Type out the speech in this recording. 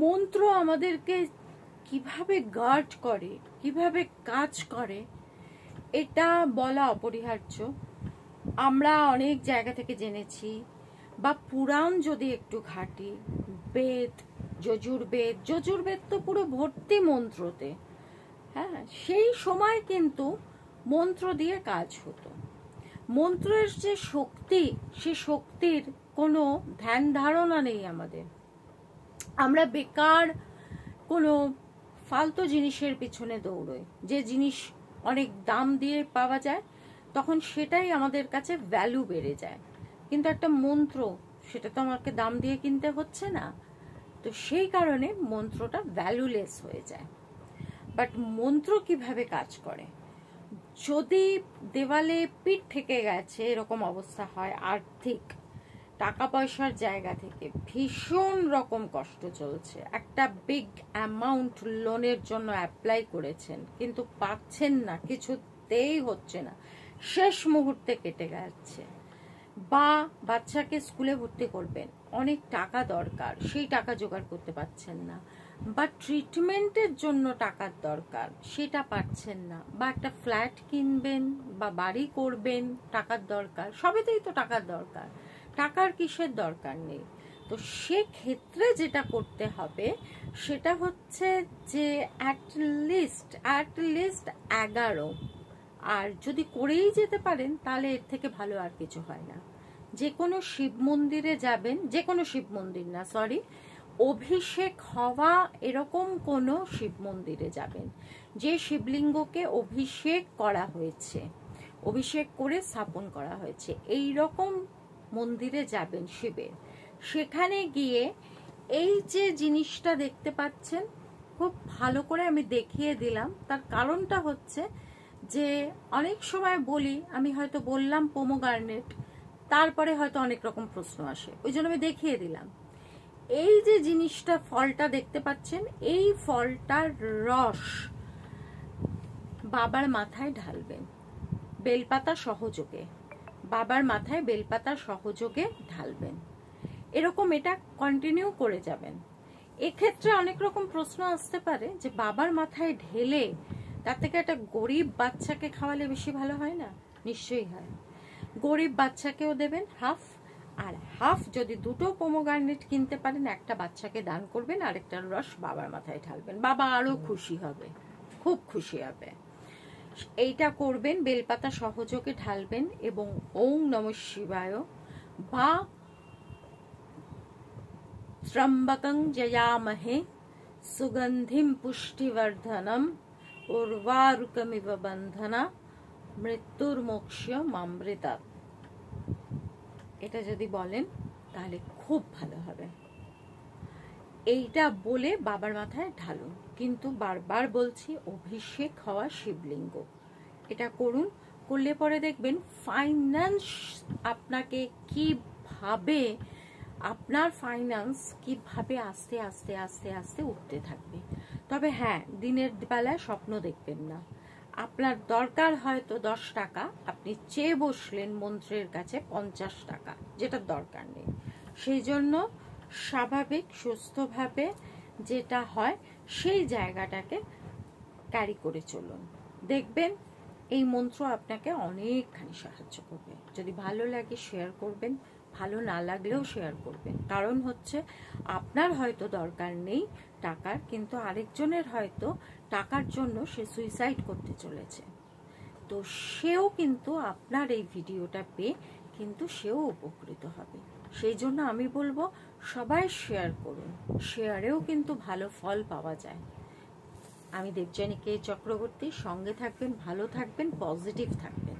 মন্ত্র আমাদেরকে কিভাবে গার্ড করে, কিভাবে কাজ করে, এটা বলা অপরিহার্য। আমরা অনেক জায়গা থেকে জেনেছি, বা পুরাণ যদি একটু ঘাঁটি, বেদ, যজুর্বেদ তো পুরো ভর্তি মন্ত্রতে। হ্যাঁ, সেই সময় কিন্তু মন্ত্র দিয়ে কাজ হতো। মন্ত্রের যে শক্তি, সে শক্তির কোনো ধ্যান ধারণা নেই আমাদের। আমরা বেকার কোনো ফালতু জিনিসের পিছনে দৌড়ই, যে জিনিস অনেক দাম দিয়ে পাওয়া যায়, তখন সেটাই আমাদের কাছে ভ্যালু বেড়ে যায়। কিন্তু একটা মন্ত্র, সেটা তো আমাকে দাম দিয়ে কিনতে হচ্ছে না, তো সেই কারণে মন্ত্রটা ভ্যালুলেস হয়ে যায়। বাট মন্ত্র কিভাবে কাজ করে, যদি দেওয়ালে পিঠ থেকে গেছে এরকম অবস্থা হয়, আর্থিক টাকা পয়সার জায়গা থেকে ভীষণ রকম কষ্ট চলছে, একটা বিগ অ্যামাউন্ট লোনের জন্য অ্যাপ্লাই করেছেন কিন্তু পাচ্ছেন না, কিছুতেই হচ্ছে না, শেষ মুহূর্তে কেটে যাচ্ছে, বা বাচ্চাকে স্কুলে ভর্তি করবেন, অনেক টাকা দরকার, সেই টাকা জোগাড় করতে পারছেন না, বা ট্রিটমেন্টের জন্য টাকার দরকার, সেটা পাচ্ছেন না, বা একটা ফ্ল্যাট কিনবেন বা বাড়ি করবেন, টাকার দরকার, সবেতেই তো টাকার দরকার, টাকার কিসের দরকার নেই। তো সেক্ষেত্রে যেটা করতে হবে সেটা হচ্ছে যে অ্যাটলিস্ট 11, আর যদি করেই যেতে পারেন তাহলে এর থেকে ভালো আর কিছু হয় না। যে কোনো শিব মন্দিরে যাবেন, যে কোনো শিব মন্দির না, সরি, অভিষেক হওয়া এরকম কোনো শিব মন্দিরে যাবেন, যে শিবলিঙ্গকে অভিষেক করা হয়েছে, অভিষেক করে স্থাপন করা হয়েছে, এই রকম মন্দিরে যাবেন শিবের। সেখানে গিয়ে এই যে জিনিসটা দেখতে পাচ্ছেন, খুব ভালো করে আমি দেখিয়ে দিলাম। তার কারণটা হচ্ছে যে অনেক সময় বলি, আমি হয়তো বললাম পোমোগ্রানেট, তারপরে হয়তো অনেক রকম প্রশ্ন আসে, ওই জন্য আমি দেখিয়ে দিলাম। এই যে জিনিসটা, ফলটা দেখতে পাচ্ছেন, এই ফলটার রস বাবার মাথায় ঢালবেন, বেলপাতা সহযোগে, বাবার মাথায় বেলপাতা সহযোগে ঢালবেন। এরকম এটা কন্টিনিউ করে যাবেন। এক্ষেত্রে অনেক রকম প্রশ্ন আসতে পারে যে বাবার মাথায় ঢেলে তার থেকে একটা গরিব বাচ্চাকে খাওয়ালে বেশি ভালো হয় না? নিশ্চয়ই হয়। গরিব বাচ্চাকেও দেবেন হাফ, আর হাফ যদি দুটো পোমোগ্রানেট কিনতে পারেন, একটা বাচ্চাকে দান করবেন, আরেকটার রস বাবার মাথায় ঢালবেন, বাবা আরো খুশি হবে, খুব খুশি হবে। এইটা করবেন, বেলপাতা সহযোগে ঢালবেন, এবং ওং নমঃ শিবায় বা ত্রম্বকং জয়ামহে সুগন্ধিম পুষ্টিবর্ধনম উর্বারুকমিব বন্ধনা মৃত্যুর মোক্ষমামৃতাৎ, এটা যদি বলেন তাহলে খুব ভালো হবে। এইটা বলে বাবার মাথায় ঢালুন, কিন্তু বারবার বলছি অভিষেক হওয়া শিবলিঙ্গ, এটা করুন। করলে পরে দেখবেন ফাইন্যান্স আপনাকে কিভাবে, আপনার ফাইন্যান্স কিভাবে আস্তে আস্তে আস্তে আস্তে উঠতে থাকবে। তবে হ্যাঁ, দিনের বেলায় স্বপ্ন দেখবেন না। আপনার দরকার হয়তো 10 টাকা, আপনি চেয়ে বসলেন মন্ত্রের কাছে 50 টাকা, যেটা দরকার নেই। সেই জন্য স্বাভাবিক সুস্থভাবে যেটা হয় সেই জায়গাটাকে ক্যারি করে চলুন, দেখবেন এই মন্ত্র আপনাকে অনেকখানি সাহায্য করবে। যদি ভালো লাগে শেয়ার করবেন, ভালো না লাগলেও শেয়ার করবেন। কারণ হচ্ছে আপনার হয়তো দরকার নেই টাকার, কিন্তু আরেকজনের হয়তো টাকার জন্য সে সুইসাইড করতে চলেছে, তো সেও কিন্তু আপনার এই ভিডিওটা পেয়ে কিন্তু সেও উপকৃত হবে। সেই জন্য আমি বলবো সবাই শেয়ার করুন, শেয়ারেও কিন্তু ভালো ফল পাওয়া যায়। আমি দেবযানী কে চক্রবর্তী, সঙ্গে থাকবেন, ভালো থাকবেন, পজিটিভ থাকবেন।